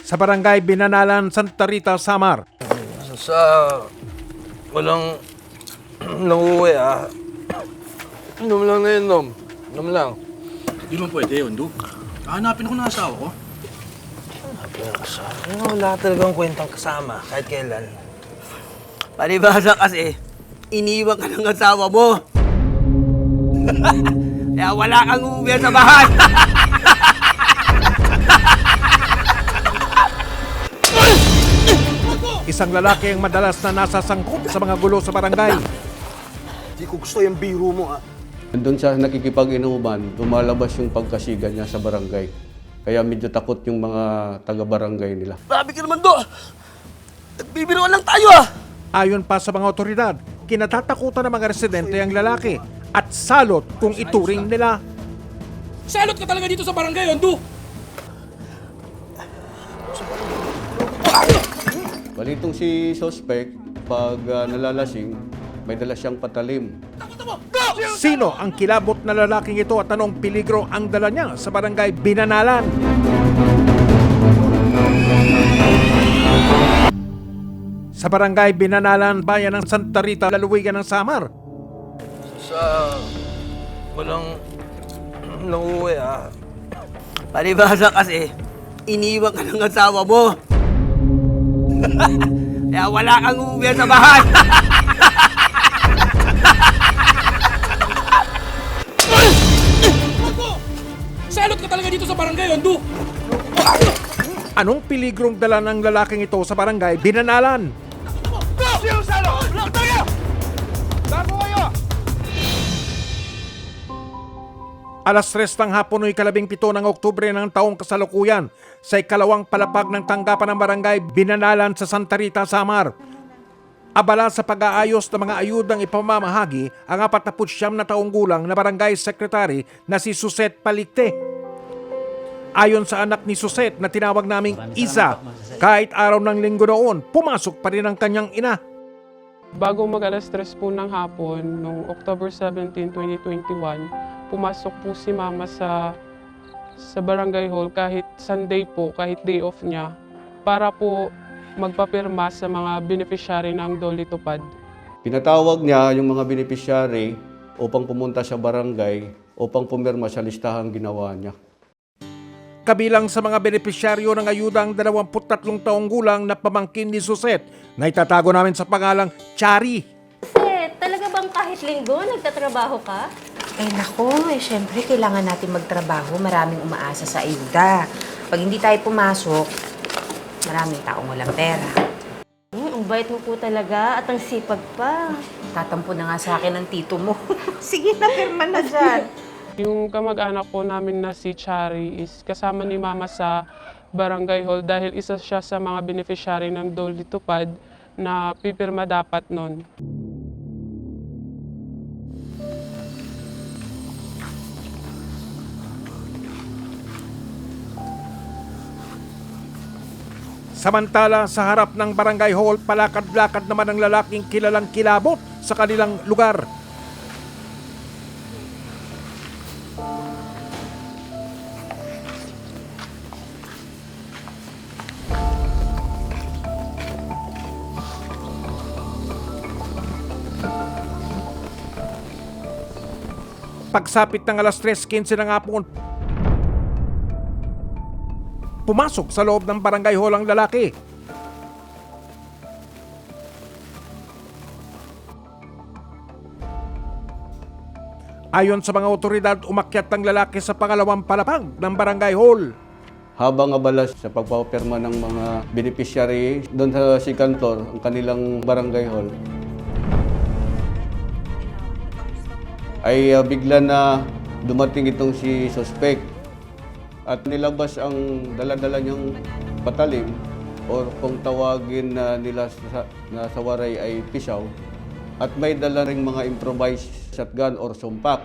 sa barangay Binanalan, Santa Rita, Samar. Sa walang nanguwi Inom lang na inom. Inom lang. Hindi man pwede yun, Du. Hanapin ko ng asawa ko. Wala talagang kwentang kasama kahit kailan. Palibasa kasi, iniwan ka ng asawa mo. Kaya wala kang uuwi sa bahay. Isang lalaki ang madalas na nasasangkot sa mga gulo sa barangay. Di ko gusto yung biro mo Doon sa nakikipag-inuman, lumalabas yung pagkasiga niya sa barangay. Kaya medyo takot yung mga taga-barangay nila. Grabe ka naman, Do. Nagbibiruan lang tayo, Ayon pa sa mga otoridad, kinatatakutan ng mga residente ang lalaki at salot kung ituring nila. Salot ka talaga dito sa barangay, yun, Du. Balitong si suspect, pag nalalasing, may dala siyang patalim. Sino ang kilabot na lalaking ito at anong peligro ang dala niya sa barangay Binanalan? Sa barangay Binanalan, bayan ng Santa Rita, lalawigan ng Samar. Sa walang nanguwi Palibasa kasi, iniwan ka ng asawa mo. Kaya wala kang uuwi sa bahay. Salot ka talaga dito sa barangay, yun, Du. Anong peligrong dala ng lalaking ito sa barangay Binanalan? Alas 3 ng hapon no'y 17 ng Oktubre ng taong kasalukuyan sa ikalawang palapag ng tanggapan ng barangay Binanalan sa Santa Rita, Samar. Abala sa pag-aayos ng mga ayudang ipamamahagi ang 49 na taong gulang na barangay secretary na si Suset Palikte. Ayon sa anak ni Suset na tinawag naming Isa, kahit araw ng linggo noon, pumasok pa rin ang kanyang ina. Bago mag-alas 3 po ng hapon, noong October 17, 2021, pumasok po si Mama sa barangay hall kahit Sunday po, kahit day off niya, para po magpapirma sa mga beneficiary ng Dole Tupad. Pinatawag niya yung mga beneficiary upang pumunta sa barangay upang pumirma sa listahang ginawa niya. Kabilang sa mga benepisyaryo ng ayuda ang 23 taong gulang na pamangkin ni Suset na itatago namin sa pangalang Chari. Talaga bang kahit linggo nagtatrabaho ka? Eh nako, syempre kailangan natin magtrabaho. Maraming umaasa sa ayuda. Pag hindi tayo pumasok, maraming taong walang pera. Ang bait mo po talaga at ang sipag pa. Tatampo na nga sa akin ng tito mo. Sige na, pirma na dyan. Yung kamag-anak po namin na si Chari is kasama ni Mama sa barangay hall dahil isa siya sa mga beneficiary ng Dole Tupad na pipirma dapat nun. Samantala, sa harap ng barangay hall, palakad-lakad naman ang lalaking kilalang kilabot sa kanilang lugar. Pagsapit ng alas 3:15 ng hapon, pumasok sa loob ng barangay hall ang lalaki. Ayon sa mga otoridad, umakyat ang lalaki sa pangalawang palapag ng barangay hall. Habang abala sa pagpapirma ng mga beneficiary doon sa second floor, ang kanilang barangay hall, ay bigla na dumating itong si suspect at nilabas ang dala-dala niyang patalim o kung tawagin nila sa waray ay pisaw at may dala ring mga improvised shotgun or sumpak.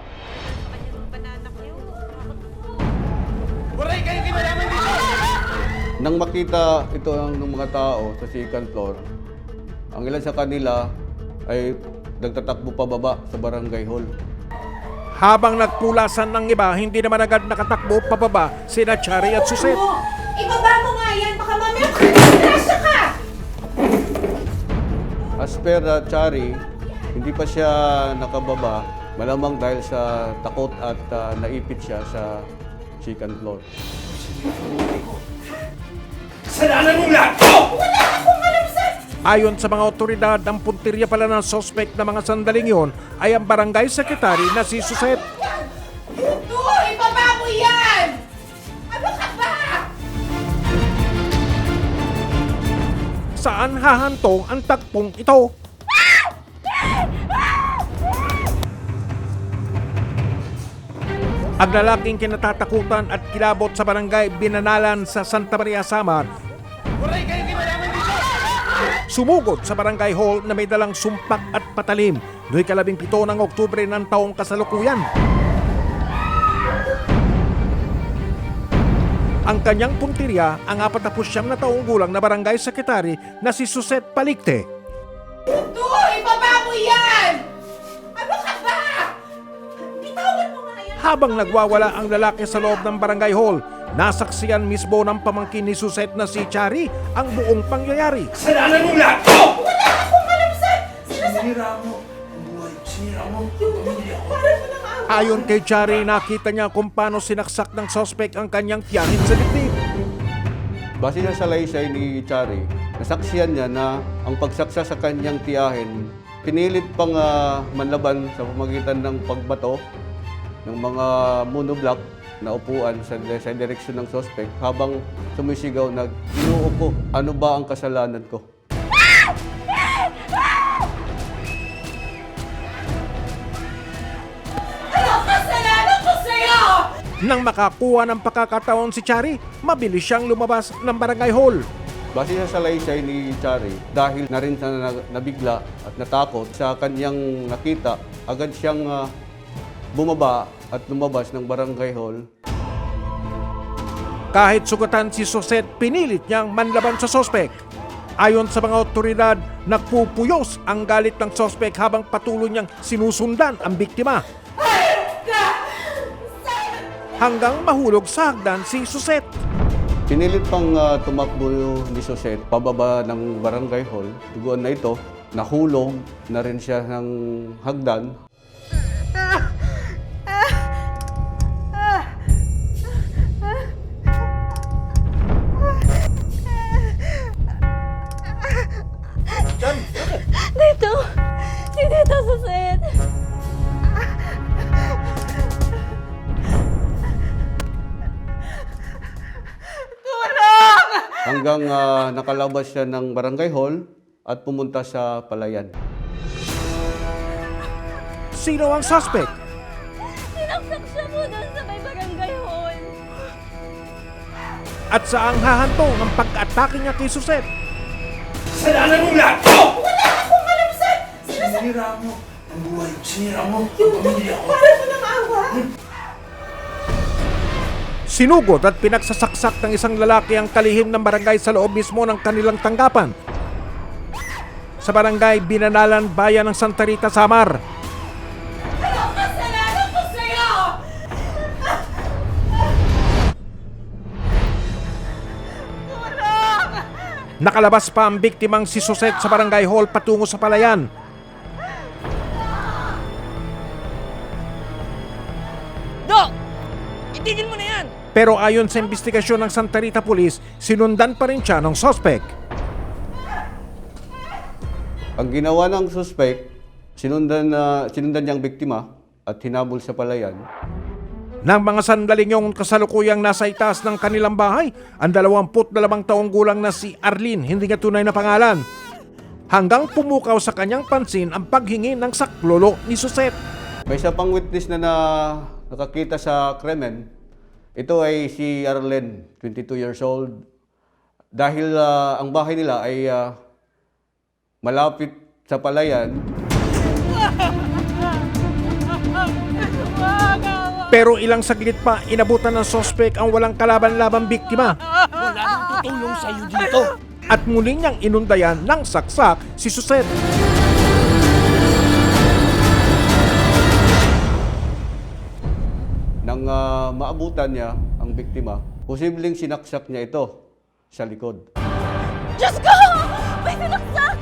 Nang makita ito ng mga tao sa second floor, ang ilan sa kanila ay nagtatakbo pababa sa barangay hall. Habang nagpulasan ng iba, hindi naman agad nakatakbo pababa sina Chari at Suset. Ibaba mo nga yan, baka mamaya per Chari, hindi pa siya nakababa, malamang dahil sa takot at naipit siya sa second floor. Ayon sa mga otoridad, ang puntirya pala ng suspect na mga sandaling yon ay ang barangay secretary na si Suset. Doy! Ibaba mo yan! Ano ka ba? Saan hahantong ang tagpong ito? Ang lalaking kinatatakutan at kilabot sa barangay Binanalan sa Santa Maria, Samar, sumugod sa barangay hall na may dalang sumpak at patalim noong 17 ng Oktubre ng taong kasalukuyan. Ang kanyang puntirya ang 49 na taong gulang na barangay secretary na si Suset Palikte. Doy! Ibaba mo yan! Ano ka ba? Bitawan mo nga yan! Habang nagwawala ang lalaki sa loob ng barangay hall, nasaksiyan mismo ng pamangkin ni Suset na si Chari ang buong pangyayari. Wala akong alam, sir! Sinira mo ang buhay. Sinira mo ang pamilya ko. Parang mo nang awa. Ayon kay Chari, nakita niya kung paano sinaksak ng suspect ang kanyang tiyahin sa dibdib. Base na sa laysay ni Chari, nasaksiyan niya na ang pagsaksa sa kanyang tiyahin, pinilit pang manlaban sa pamagitan ng pagbato ng mga monoblock na upuan sa direksyon ng suspect habang sumisigaw na, "Ginoo ko, ano ba ang kasalanan ko?" Ano kasalanan ko sa'yo? Nang makakuha ng pakakataon si Chari, mabilis siyang lumabas ng barangay hall. Base sa salaysay ni Chari, dahil na rin na nabigla at natakot sa kanyang nakita, agad siyang bumaba at lumabas ng barangay hall. Kahit sugatan si Suset, pinilit niyang manlaban sa suspect. Ayon sa mga otoridad, nagpupuyos ang galit ng suspect habang patuloy niyang sinusundan ang biktima. Hanggang mahulog sa hagdan si Suset. Pinilit pang tumakbo ni Suset pababa ng barangay hall. Duguan na ito, nahulog na rin siya ng hagdan. Dito! Si Tito Suset! Hanggang nakalabas siya ng barangay hall at pumunta sa palayan. Sino ang suspect? Sinaksak siya po doon sa may barangay hall. At saang hahantong ang pag-atake niya kay Suset? Wala akong alam, sir! Sinira mo ang buhay. Sinira mo ang pamilya ko. Parang mo nang awa. Sinugod at pinagsasaksak ng isang lalaki ang kalihim ng barangay sa loob mismo ng kanilang tanggapan. Sa barangay Binanalan, bayan ng Santa Rita, Samar. Ano kasalanan ko sa'yo? Nakalabas pa ang biktimang si Suset sa barangay hall patungo sa palayan. Dok! Itigil mo na yan! Pero ayon sa investigasyon ng Santa Rita Police, sinundan pa rin siya ng suspect. Ang ginawa ng suspect, sinundan niyang biktima at hinabol sa palayan. Nang mga sandaling yung kasalukuyang nasa itaas ng kanilang bahay, ang 22 taong gulang na si Arlene, hindi niya tunay na pangalan. Hanggang pumukaw sa kanyang pansin ang paghingi ng saklolo ni Suset. May isa pang witness na nakakita sa krimen. Ito ay si Arlene, 22 years old. Dahil ang bahay nila ay malapit sa palayan. Pero ilang saglit pa, inabutan ng suspect ang walang kalaban-labang biktima. Wala nang tutulong sa'yo dito! At muli niyang inundayan ng saksak si Suset. Nang maabutan niya ang biktima, posibleng sinaksak niya ito sa likod. Diyos ko! May sinaksak!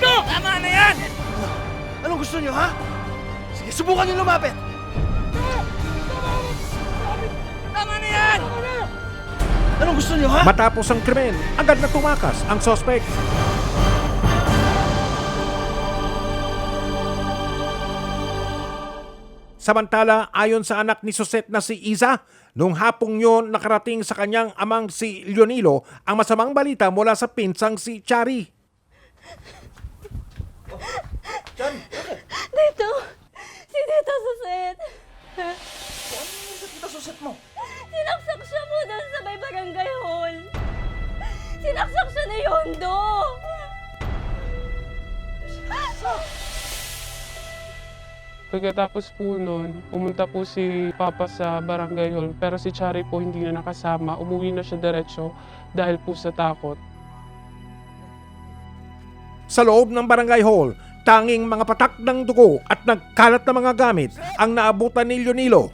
Tama na yan! Anong gusto niyo, ha? Sige, subukan niyo lumapit! Tama na yan! Anong gusto niyo, ha? Matapos ang krimen, agad na tumakas ang sospek. Samantala, ayon sa anak ni Susette na si Iza, nung hapong yun nakarating sa kanyang amang si Leonilo ang masamang balita mula sa pinsang si Chari. Dito! Si Tita Suset! Kita suset mo. Sinaksak siya mo doon sa may barangay hall! Sinaksak siya ni Yondo! Pagkatapos po nun, pumunta po si Papa sa barangay hall, pero si Chari po hindi na nakasama. Umuwi na siya diretso dahil po sa takot. Sa loob ng barangay hall, tanging mga patak ng dugo at nagkalat na mga gamit ang naabutan ni Leonilo.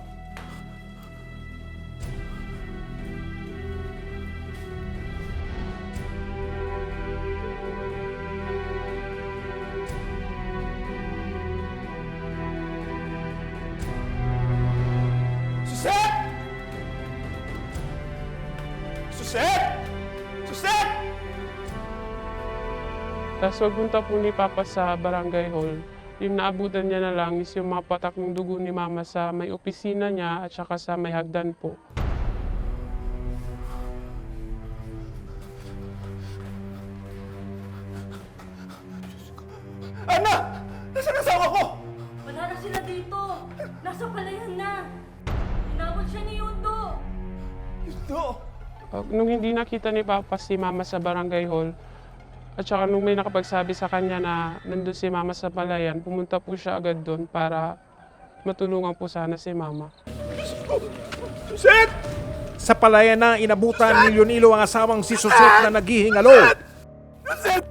Suset! Suset! Suset! Tapos pagpunta po ni Papa sa barangay hall, yung naabutan niya na lang is yung mga patak ng dugo ni Mama sa may opisina niya at saka sa may hagdan po. Anak! Nasaan asawa ko? Wala na sila dito! Nasa palayan na! Inabot siya ni Yondo! Ito! Nung hindi nakita ni Papa si Mama sa barangay hall, at saka nung may nakapagsabi sa kanya na nandun si Mama sa palayan, pumunta po siya agad doon para matulungan po sana si Mama. Suset! Sa palayan na inabutan ni Leonilo ang asawang si Susette na naghihingalo. Suset!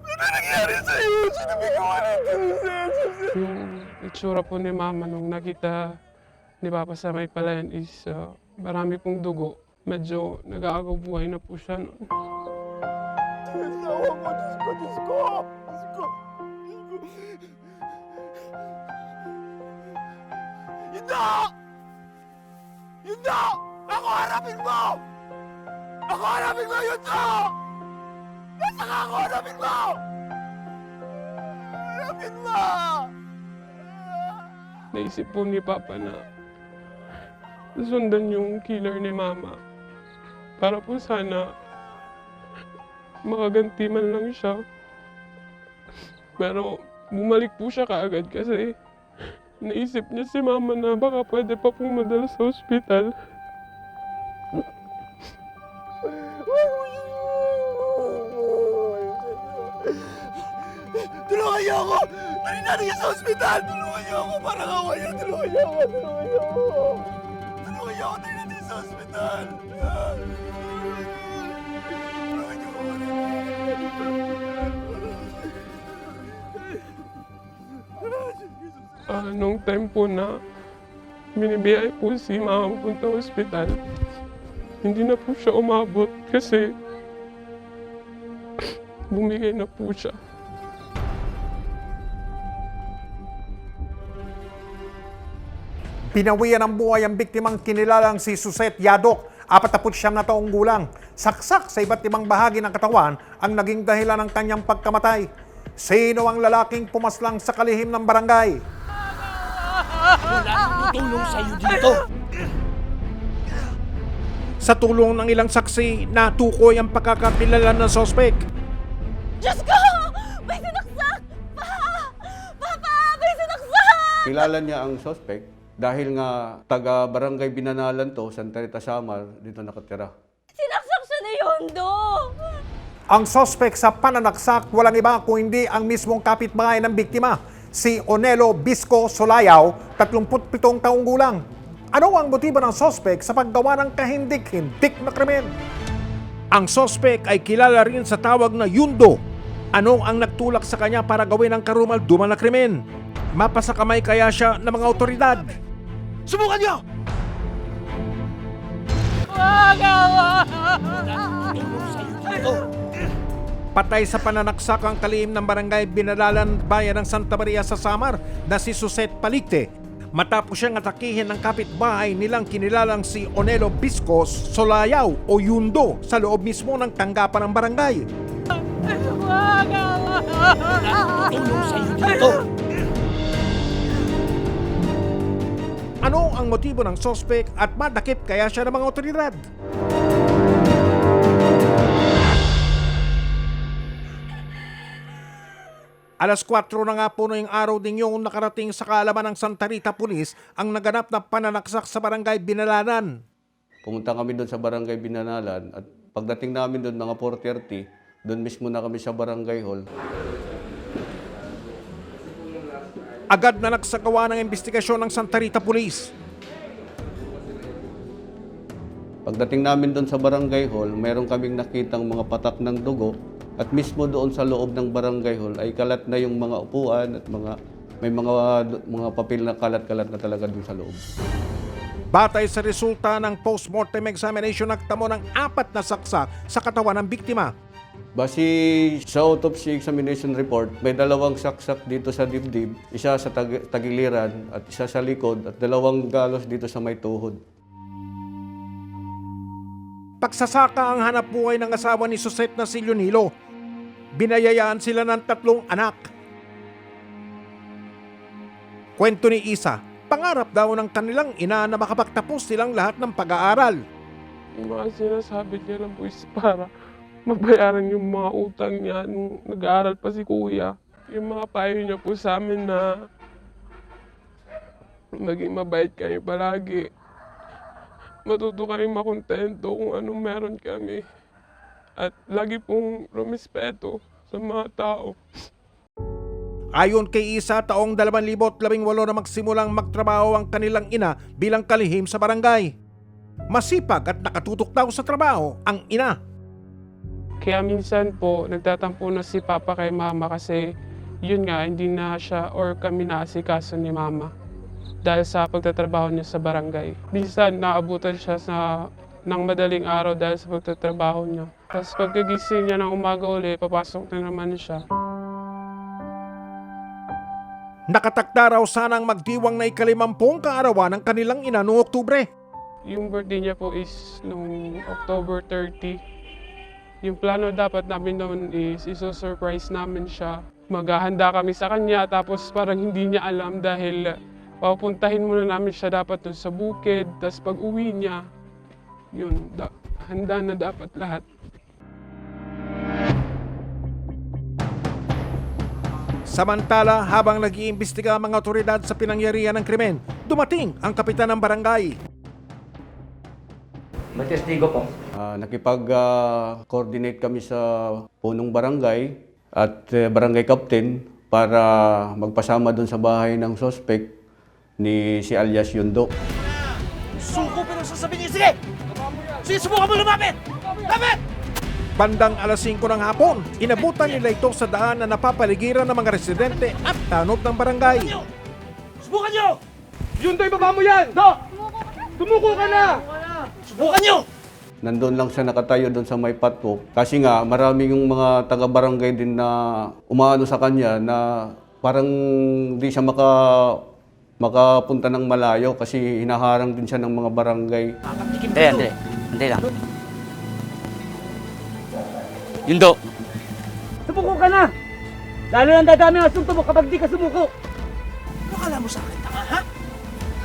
Ano nangyari sa'yo? Sino may gawa nito, Suset? Suset! Yung itsura po ni Mama nung nakita ni Papa sa may palayan is marami pong dugo. Medyo nag-aagaw buhay na po siya noon. Asawa ko, Diyos ko, Diyos ko! Diyos ko! Yundo! Yundo! Ako harapin mo! Ako harapin mo, Yundo! Nasa ka ako harapin mo! Harapin mo! Naisip po ni Papa na sundan yung killer ni Mama para po sana makaganti man lang siya. Pero bumalik po siya kaagad kasi naisip niya si Mama na baka pwede pa pong madala sa ospital. Tulungan niyo ako! Dali natin siya sa ospital! Tulungan niyo ako! Parang awa niyo! Tulungan niyo ako! Tulungan niyo ako! Tulungan niyo ako! Dali natin siya sa ospital! Tulungan niyo ako! Nung time po na binibiyay po si Mama punta ospital, hindi na po siya umabot kasi bumigay na po siya. Pinawian ng buhay ang biktimang kinilalang si Susette Yadok, 49 na taong gulang. Saksak sa iba't ibang bahagi ng katawan ang naging dahilan ng kanyang pagkamatay. Sino ang lalaking pumaslang sa kalihim ng barangay? Tulong sa'yo dito! Sa tulong ng ilang saksi, natukoy ang pagkakakilala ng sospek. Diyos ko! May sinaksak! Papa! May sinaksak! Kilala niya ang suspect dahil nga taga-barangay Binanalan to, Santa Rita, Samar, dito nakatira. Sinaksak siya ni Yondo! Ang sospek sa pananaksak walang iba kung hindi ang mismong kapitbahay ng biktima, si Onelo Bisco Solayaw, 37 taong gulang. Ano ang motibo ng sospek sa paggawa ng kahindik-hindik na krimen? Ang sospek ay kilala rin sa tawag na Yundo. Ano ang nagtulak sa kanya para gawin ang karumalduman na krimen? Mapasakamay kaya siya ng mga otoridad? Subukan niyo! Tulong sa'yo dito! Patay sa pananaksak ang kalihim ng barangay Binalalan, bayan ng Santa Maria sa Samar na si Suset Palicte. Matapos siyang atakihin ng kapitbahay nilang kinilalang si Onelo Biscos Solayaw o Yundo sa loob mismo ng tanggapan ng barangay. Ano ang motibo ng sospek at madakip kaya siya ng mga otoridad? Alas 4 na nga po noong araw din yung nakarating sa kaalaman ng Santa Rita Police ang naganap na pananaksak sa barangay Binalanan. Pumunta kami doon sa barangay Binanalan at pagdating namin doon mga 4:30, doon mismo na kami sa barangay hall. Agad na nagsagawa ng investigasyon ng Santa Rita Police. Pagdating namin doon sa barangay hall, meron kaming nakitang mga patak ng dugo at mismo doon sa loob ng barangay hall ay kalat na yung mga upuan at may mga papel na kalat-kalat na talaga doon sa loob. Batay sa resulta ng post-mortem examination, nagtamo ng 4 na saksak sa katawan ng biktima. Base sa autopsy examination report, may 2 saksak dito sa dibdib, isa sa tagiliran at isa sa likod at 2 galos dito sa may tuhod. Pagsasaka ang hanap buhay ng asawa ni Suset na si Leonilo. Binayayaan sila ng 3 anak. Kwento ni Isa, pangarap daw ng kanilang ina na makapagtapos silang lahat ng pag-aaral. Yung mga sinasabi niya lang po is para mabayaran yung mga utang niya nung nag-aaral pa si kuya. Yung mga payo niya po sa amin na maging mabait kayo palagi. Matuto kami makontento kung anong meron kami. At lagi pong rumispeto sa mga tao. Ayon kay Isa, taong 2018 na magsimulang magtrabaho ang kanilang ina bilang kalihim sa barangay. Masipag at nakatutok daw sa trabaho ang ina. Kaya minsan po, nagtatampo na si Papa kay Mama kasi yun nga, hindi na siya or kami naasikaso ni Mama dahil sa pagtatrabaho niya sa barangay. Minsan, naabutan siya ng madaling araw dahil sa pagtatrabaho niya. Tapos pagkagising niya ng umaga uli, papasok na naman siya. Nakatakda raw sanang magdiwang na 50 kaarawan ng kanilang ina noong Oktubre. Yung birthday niya po is noong October 30. Yung plano dapat namin noon is iso-surprise namin siya. Maghahanda kami sa kanya tapos parang hindi niya alam dahil papuntahin muna namin siya dapat dun sa bukid. Tapos pag uwi niya, yun, handa na dapat lahat. Samantala, habang nag-iimbestiga ang mga otoridad sa pinangyarihan ng krimen, dumating ang kapitan ng barangay. May testigo po. Nakipag-coordinate kami sa punong barangay at barangay captain para magpasama doon sa bahay ng suspect ni si alias Yundo. Suko pero sasabihin niya, sige! Sige, subukan mo lumapit! Lapit! Bandang alas 5 ng hapon, inabutan nila ito sa daan na napapaligiran ng mga residente at tanod ng barangay. Subukan niyo! Yundo, ibaba mo yan! Do! Sumuko ka na! Subukan niyo! Nandun lang siya nakatayo doon sa may patwalk kasi nga maraming yung mga taga-barangay din na umaano sa kanya na parang di siya makapunta ng malayo kasi hinaharang din siya ng mga barangay. Hindi lang. Yundo! Sumuko ka na! Lalo lang dadami ang asunto mo kapag di ka sumuko! Ano kala mo sa akin, tanga, ha?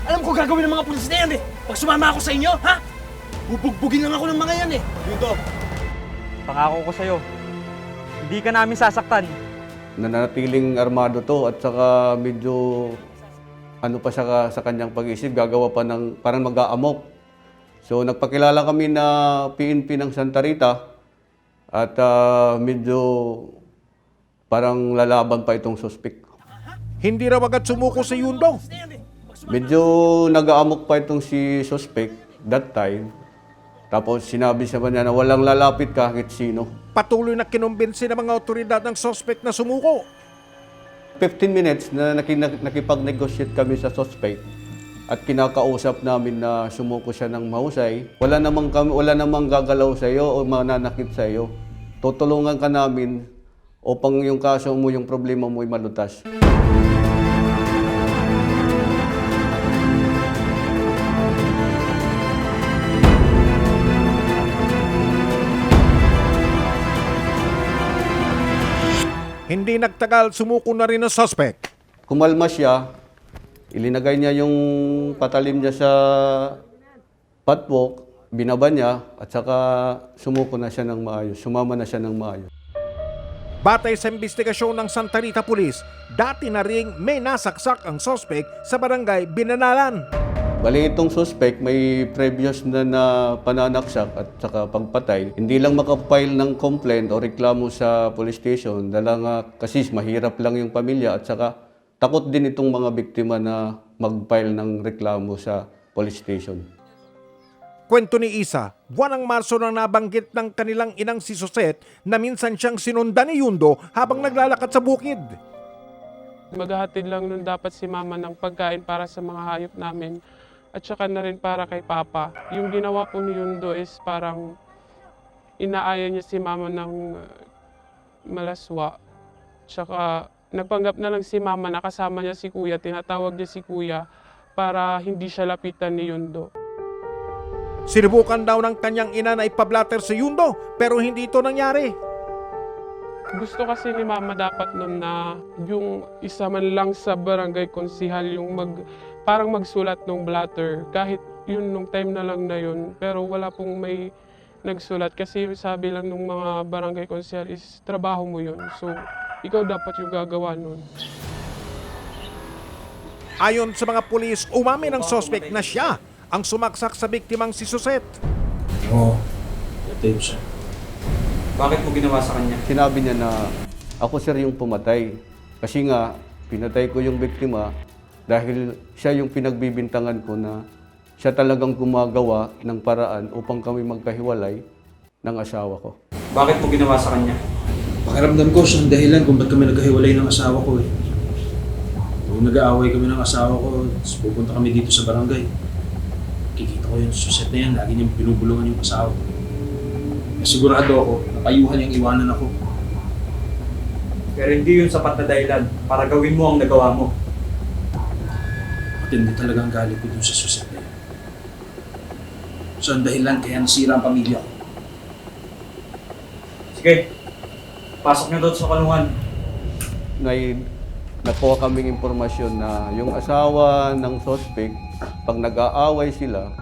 Alam ko gagawin ng mga pulis na yan eh! Pag sumama ako sa inyo, ha? Bubugbugin lang ako ng mga yan eh! Yundo! Pangako ko sa'yo, hindi ka namin sasaktan. Nanatiling armado to at saka medyo ano pa siya sa kanyang pag-isip, gagawa pa ng parang mag-aamok. So nagpakilala kami na PNP ng Santa Rita at medyo parang lalaban pa itong suspect. Hindi raw agad sumuko si Yundo. Medyo nag-aamok pa itong si suspect that time. Tapos sinabi sa kanya na walang lalapit kahit sino. Patuloy na kinumbinsi ng mga otoridad ng suspect na sumuko. 15 minutes na nakipag-negotiate kami sa suspect at kinakausap namin na sumuko siya ng mahusay. Wala namang gagalaw sa iyo o mananakit sa iyo. tutulungan ka namin upang yung kaso mo, yung problema mo ay malutas. Hindi nagtagal, sumuko na rin ang suspect. Kumalma siya, ilinagay niya yung patalim niya sa patwok, binaba niya at saka sumuko na siya ng maayos, sumama na siya ng maayos. Batay sa investigasyon ng Santa Rita Police, dati na ring may nasaksak ang suspect sa barangay Binanalan. Bali itong suspect may previous na pananaksak at saka pagpatay. Hindi lang makapile ng complaint o reklamo sa police station dahil nga kasi mahirap lang yung pamilya at saka takot din itong mga biktima na mag-file ng reklamo sa police station. Kwento ni Isa, buwan ng Marso nang nabanggit ng kanilang inang si Sosette na minsan siyang sinundan ni Yundo habang naglalakad sa bukid. Maghahatid lang nun dapat si mama ng pagkain para sa mga hayop namin at saka na rin para kay papa. Yung ginawa po ni Yundo is parang inaaya niya si mama ng malaswa. Tsaka nagpanggap na lang si mama na kasama niya si kuya, tinatawag niya si kuya para hindi siya lapitan ni Yundo. Sinubukan daw ng kanyang ina na ipablatter si Yundo pero hindi ito nangyari. Gusto kasi ni mama dapat nun na yung isa man lang sa barangay konsihal yung parang magsulat ng blatter. Kahit yun nung time na lang na yun. Pero wala pong may nagsulat kasi sabi lang ng mga barangay konsihal is trabaho mo yun. So ikaw dapat yung gagawa nun. Ayon sa mga pulis, umamin ang suspect na siya ang sumaksak sa biktimang si Sosette. Oo. Natin siya. Bakit mo ginawa sa kanya? Sinabi niya na ako sir yung pumatay. Kasi nga pinatay ko yung biktima dahil siya yung pinagbibintangan ko na siya talagang gumagawa ng paraan upang kami magkahiwalay ng asawa ko. Bakit mo ginawa sa kanya? Pakiramdam ko siyang dahilan kung ba't kami nagkahiwalay ng asawa ko eh. Kung nag-aaway kami ng asawa ko, pupunta kami dito sa barangay. Kikita ko yung Sosette na yan, lagi niyang binubulungan yung asawa ko. Sigurado ako, napayuhan niyang iwanan ako. Pero hindi yun sapat na dahilan para gawin mo ang nagawa mo. Matindi talaga ang galit ko dun sa Sosette na yan. So ang dahilan kaya nasira ang pamilya ko. Sige, pasok niyo doon sa kulungan. Nakuha kaming impormasyon na yung asawa ng suspect, pag nag-aaway sila,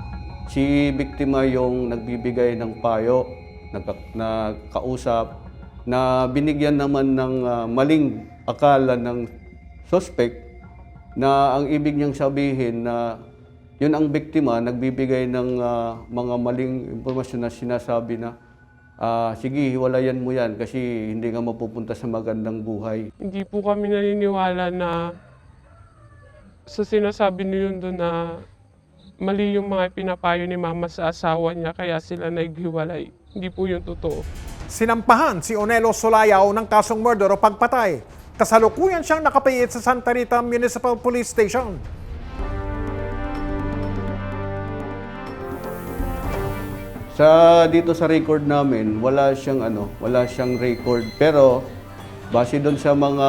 si biktima yung nagbibigay ng payo, na kausap, na binigyan naman ng maling akala ng suspect na ang ibig niyang sabihin na yun ang biktima, nagbibigay ng mga maling impormasyon na sinasabi na sige, hiwalayan mo yan kasi hindi ka mapupunta sa magandang buhay. Hindi po kami naniniwala na sa sinasabi ni Yundo na mali yung mga pinapayo ni mama sa asawa niya kaya sila naghiwalay. Hindi po yung totoo. Sinampahan si Onelo Solayaw ng kasong murder o pagpatay. Kasalukuyan siyang nakapiyit sa Santa Rita Municipal Police Station. Dito sa record namin, wala siyang record. Pero base doon sa mga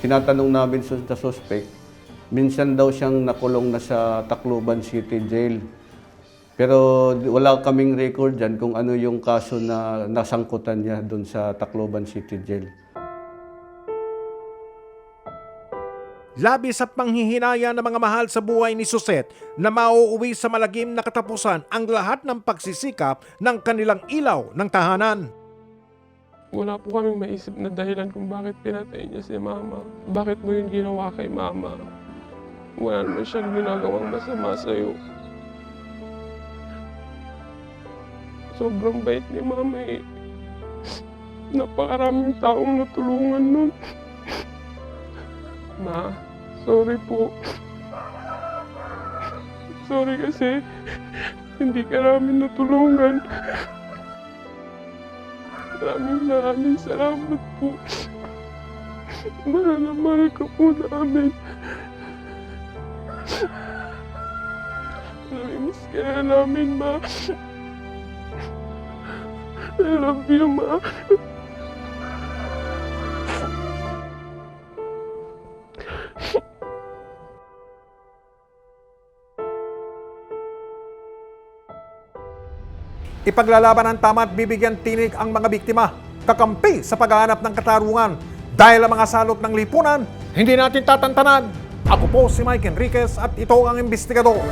tinatanong namin sa suspect, minsan daw siyang nakulong na sa Tacloban City Jail. Pero wala kaming record dyan kung ano yung kaso na nasangkutan niya doon sa Tacloban City Jail. Labis at panghihinaya ng mga mahal sa buhay ni Sosette na mauuwi sa malagim na katapusan ang lahat ng pagsisikap ng kanilang ilaw ng tahanan. Wala po kaming maisip na dahilan kung bakit pinatay niya si mama. Bakit mo yun ginawa kay mama? Wala naman siyang ginagawang masama sa'yo. Sobrang bait ni mama eh. Napakaraming taong natulungan nun. Ma, sorry po. Sorry kasi hindi ka namin natulungan. Maraming salamat po. Mahal na mahal ka po namin. Namimiss ka na namin, Ma. I love you, Ma. Ipaglalaban ng tama at bibigyan tinig ang mga biktima, kakampi sa paghahanap ng katarungan. Dahil ang mga salot ng lipunan, hindi natin tatantanan. Ako po si Mike Enriquez at ito ang investigador.